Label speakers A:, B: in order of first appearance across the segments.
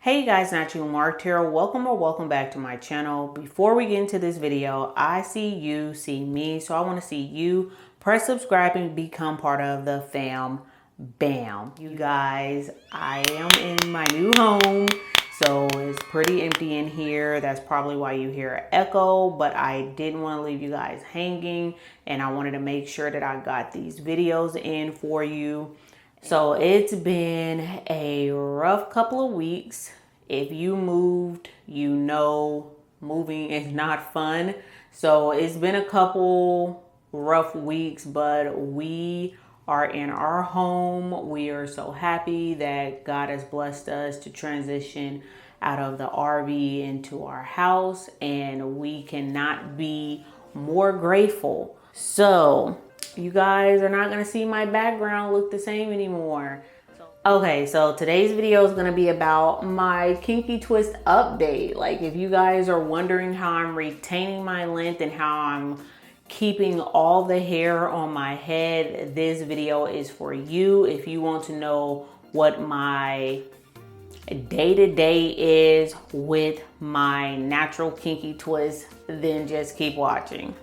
A: Hey you guys, Naturally Marked here. Welcome back to my channel. Before we get into this video, I see you, see me. So I want to see you. Press subscribe and become part of the fam. Bam. You guys, I am in my new home. So it's pretty empty in here. That's probably why you hear an echo, but I didn't want to leave you guys hanging. And I wanted to make sure that I got these videos in for you. So it's been a rough couple of weeks. If you moved, you know moving is not fun. So it's been a couple rough weeks, but we are in our home. We are so happy that God has blessed us to transition out of the RV into our house, and we cannot be more grateful. So you guys are not gonna see my background look the same anymore. Okay, so today's video is gonna be about my kinky twist update. Like, if you guys are wondering how I'm retaining my length and how I'm keeping all the hair on my head, this video is for you. If you want to know what my day-to-day is with my natural kinky twist, then just keep watching.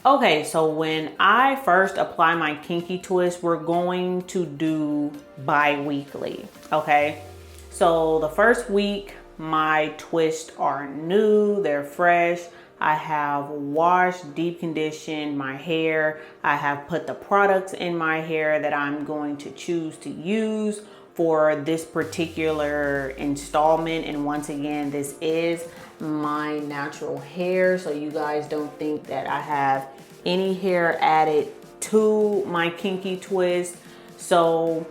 A: Okay, so when I first apply my kinky twist, we're going to do bi-weekly, okay? So the first week, my twists are new, they're fresh. I have washed, deep conditioned my hair. I have put the products in my hair that I'm going to choose to use for this particular installment. And once again, this is my natural hair, so you guys don't think that I have any hair added to my kinky twist. So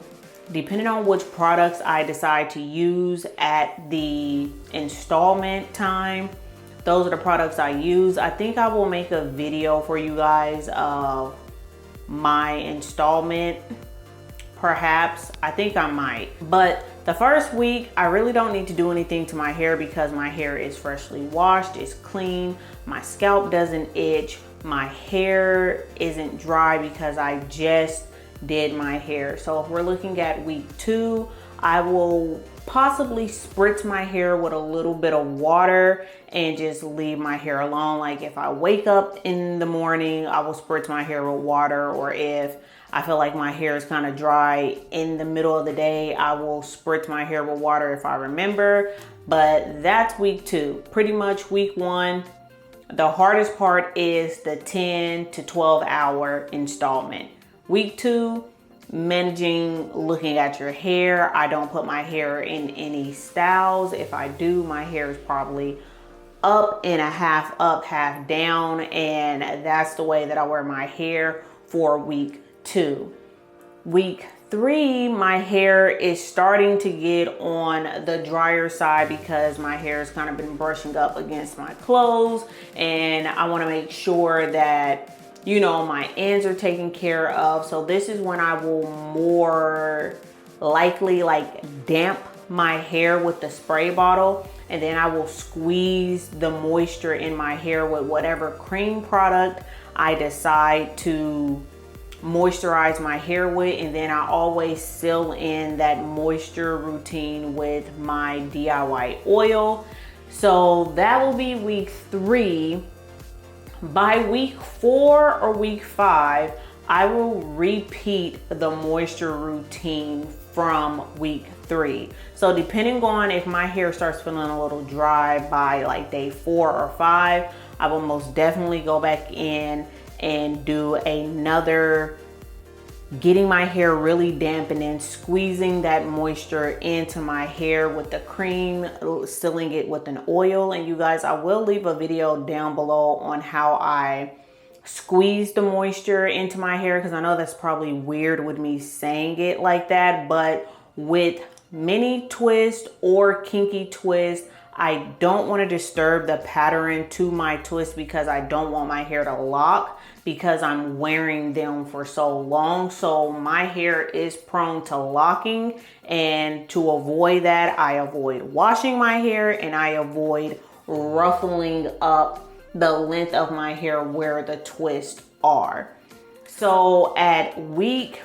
A: depending on which products I decide to use at the installment time, those are the products I use. I think I will make a video for you guys of my installment, perhaps. I think I might. But the first week, I really don't need to do anything to my hair because my hair is freshly washed, it's clean, my scalp doesn't itch, my hair isn't dry because I just did my hair. So if we're looking at week 2, I will possibly spritz my hair with a little bit of water and just leave my hair alone. Like, if I wake up in the morning, I will spritz my hair with water, or if I feel like my hair is kind of dry in the middle of the day, I will spritz my hair with water if I remember. But that's week 2. Pretty much week 1, the hardest part is the 10 to 12 hour installment. Week 2, managing looking at your hair. I don't put my hair in any styles. If I do, my hair is probably up and a half up, half down, and that's the way that I wear my hair for week 2. Week 3, my hair is starting to get on the drier side because my hair has kind of been brushing up against my clothes, and I want to make sure that, you know, my ends are taken care of. So this is when I will more likely like damp my hair with the spray bottle, and then I will squeeze the moisture in my hair with whatever cream product I decide to moisturize my hair with, and then I always seal in that moisture routine with my DIY oil. So that will be week 3. By week 4 or week 5, I will repeat the moisture routine from week 3. So depending on if my hair starts feeling a little dry by like day 4 or 5, I will most definitely go back in and do another getting my hair really damp and then squeezing that moisture into my hair with the cream, sealing it with an oil. And you guys, I will leave a video down below on how I squeeze the moisture into my hair, because I know that's probably weird with me saying it like that, but with mini twist or kinky twist, I don't want to disturb the pattern to my twist because I don't want my hair to lock, because I'm wearing them for so long. So my hair is prone to locking, and to avoid that, I avoid washing my hair and I avoid ruffling up the length of my hair where the twists are. So at week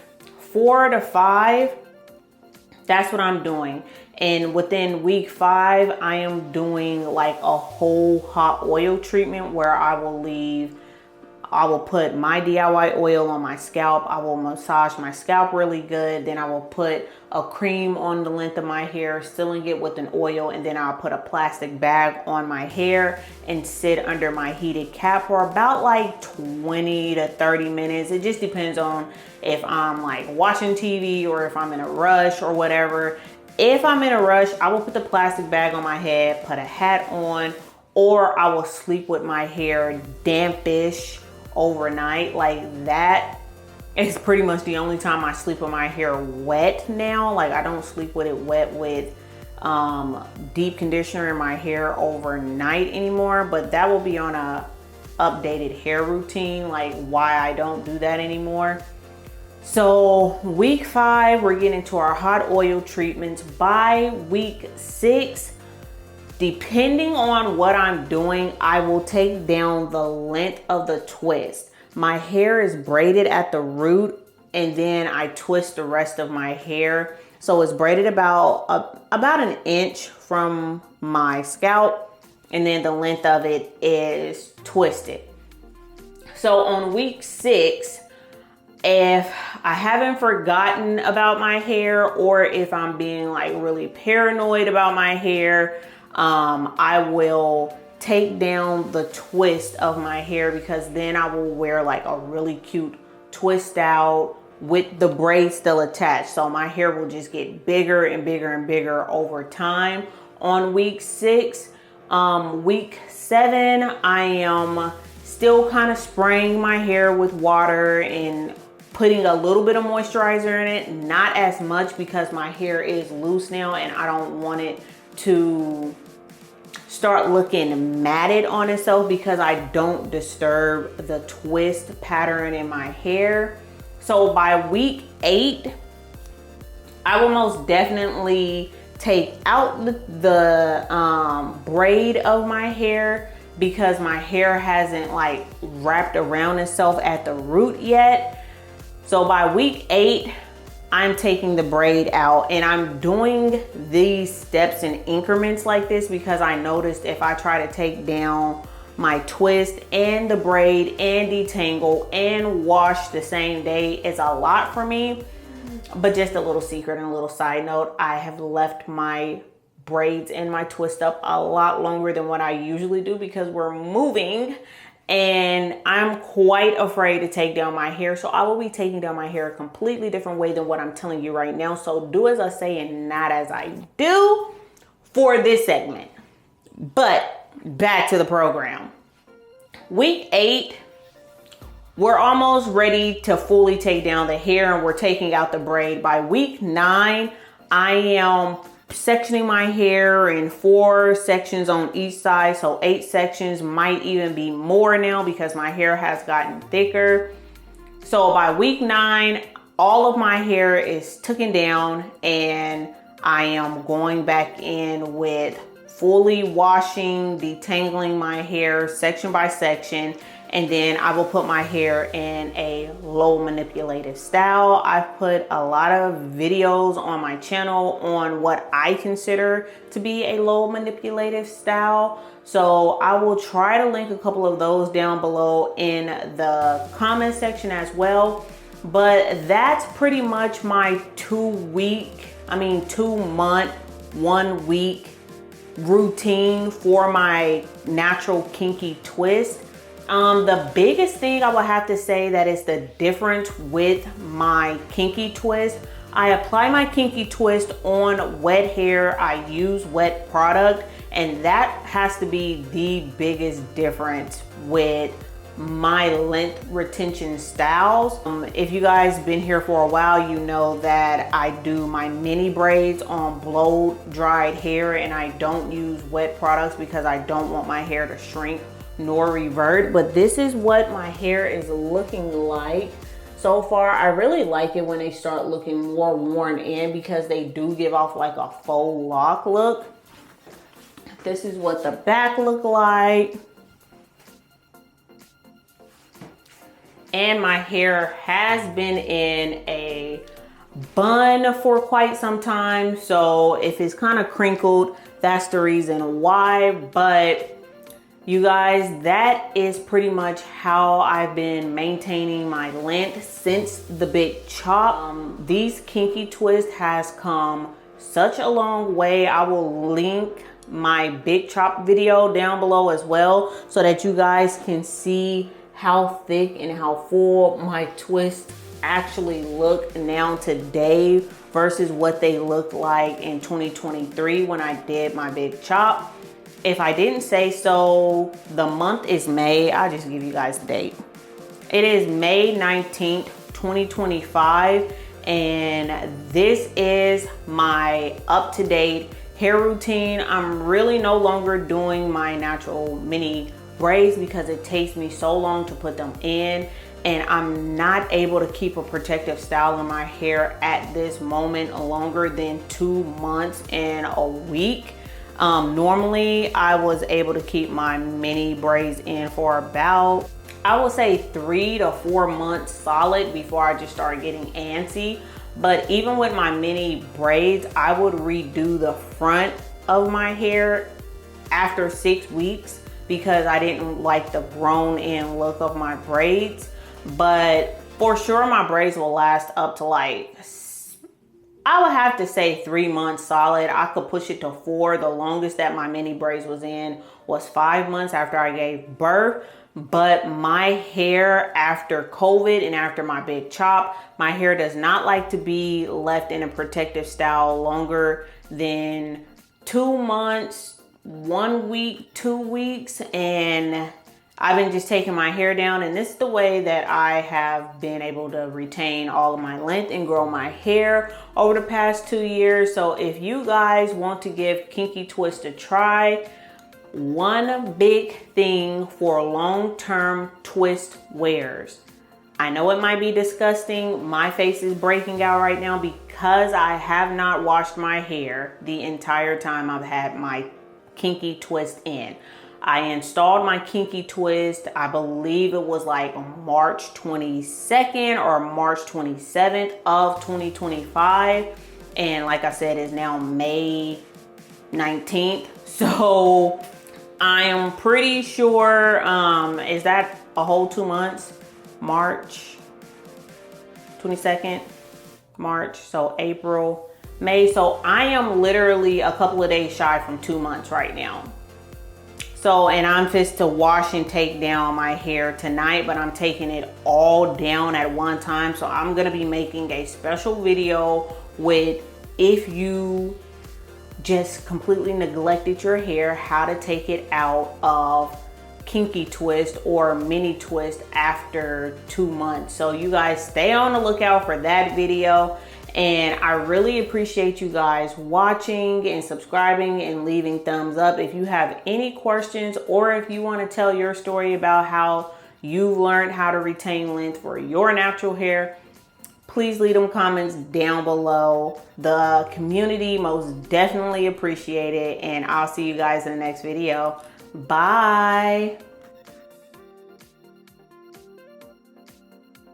A: 4 to 5, that's what I'm doing. And within week 5, I am doing like a whole hot oil treatment where I will put my DIY oil on my scalp. I will massage my scalp really good. Then I will put a cream on the length of my hair, sealing it with an oil. And then I'll put a plastic bag on my hair and sit under my heated cap for about like 20 to 30 minutes. It just depends on if I'm like watching TV or if I'm in a rush or whatever. If I'm in a rush, I will put the plastic bag on my head, put a hat on, or I will sleep with my hair dampish overnight. Like that is pretty much the only time I sleep with my hair wet now. Like I don't sleep with it wet with deep conditioner in my hair overnight anymore, but that will be on a updated hair routine, like why I don't do that anymore. So week 5, we're getting into our hot oil treatments. By week 6, depending on what I'm doing, I will take down the length of the twist. My hair is braided at the root and then I twist the rest of my hair. So it's braided about an inch from my scalp, and then the length of it is twisted. So on week 6, if I haven't forgotten about my hair or if I'm being like really paranoid about my hair, I will take down the twist of my hair, because then I will wear like a really cute twist out with the braid still attached. So my hair will just get bigger and bigger and bigger over time. On week 6, week 7, I am still kind of spraying my hair with water and putting a little bit of moisturizer in it, not as much because my hair is loose now and I don't want it to start looking matted on itself, because I don't disturb the twist pattern in my hair. So by week 8, I will most definitely take out the braid of my hair, because my hair hasn't like wrapped around itself at the root yet. So by week 8, I'm taking the braid out, and I'm doing these steps in increments like this because I noticed if I try to take down my twist and the braid and detangle and wash the same day, it's a lot for me. But just a little secret and a little side note, I have left my braids and my twist up a lot longer than what I usually do because we're moving. And I'm quite afraid to take down my hair. So I will be taking down my hair a completely different way than what I'm telling you right now. So do as I say and not as I do for this segment. But back to the program. Week 8, we're almost ready to fully take down the hair and we're taking out the braid. By week 9, I am sectioning my hair in 4 sections on each side. So 8 sections, might even be more now because my hair has gotten thicker. So by week 9, all of my hair is taken down and I am going back in with fully washing, detangling my hair section by section. And then I will put my hair in a low manipulative style. I've put a lot of videos on my channel on what I consider to be a low manipulative style. So I will try to link a couple of those down below in the comment section as well. But that's pretty much my 2 month, 1 week routine for my natural kinky twist. The biggest thing I will have to say that is the difference with my kinky twist, I apply my kinky twist on wet hair. I use wet product, and that has to be the biggest difference with my length retention styles. If you guys been here for a while, you know that I do my mini braids on blow dried hair, and I don't use wet products because I don't want my hair to shrink nor revert. But this is what my hair is looking like so far. I really like it when they start looking more worn in because they do give off like a faux lock look. This is what the back look like. And my hair has been in a bun for quite some time. So if it's kind of crinkled, that's the reason why. But you guys, that is pretty much how I've been maintaining my length since the big chop. These kinky twists has come such a long way. I will link my big chop video down below as well, so that you guys can see how thick and how full my twists actually look now today versus what they looked like in 2023 when I did my big chop. If I didn't say so, the month is May. I'll just give you guys the date. It is May 19th, 2025. And this is my up-to-date hair routine. I'm really no longer doing my natural mini braids because it takes me so long to put them in. And I'm not able to keep a protective style in my hair at this moment longer than 2 months and a week. Normally I was able to keep my mini braids in for about, I would say 3 to 4 months solid before I just started getting antsy. But even with my mini braids, I would redo the front of my hair after 6 weeks because I didn't like the grown in look of my braids. But for sure my braids will last up to like, I would have to say 3 months solid. I could push it to 4. The longest that my mini braids was in was 5 months after I gave birth. But my hair after COVID and after my big chop, my hair does not like to be left in a protective style longer than 2 months, 1 week, 2 weeks. And I've been just taking my hair down, and this is the way that I have been able to retain all of my length and grow my hair over the past 2 years. So if you guys want to give Kinky Twist a try, one big thing for long-term twist wears. I know it might be disgusting. My face is breaking out right now because I have not washed my hair the entire time I've had my Kinky Twist in. I installed my Kinky Twist, I believe it was like March 22nd or March 27th of 2025. And like I said, it's now May 19th. So I am pretty sure, is that a whole 2 months? March 22nd, March, so April, May. So I am literally a couple of days shy from 2 months right now. So, and I'm just to wash and take down my hair tonight, but I'm taking it all down at one time. So I'm gonna be making a special video with, if you just completely neglected your hair, how to take it out of Kinky Twist or mini twist after 2 months. So you guys stay on the lookout for that video. And I really appreciate you guys watching and subscribing and leaving thumbs up. If you have any questions, or if you want to tell your story about how you've learned how to retain length for your natural hair, please leave them comments down below. The community most definitely appreciate it. And I'll see you guys in the next video. Bye.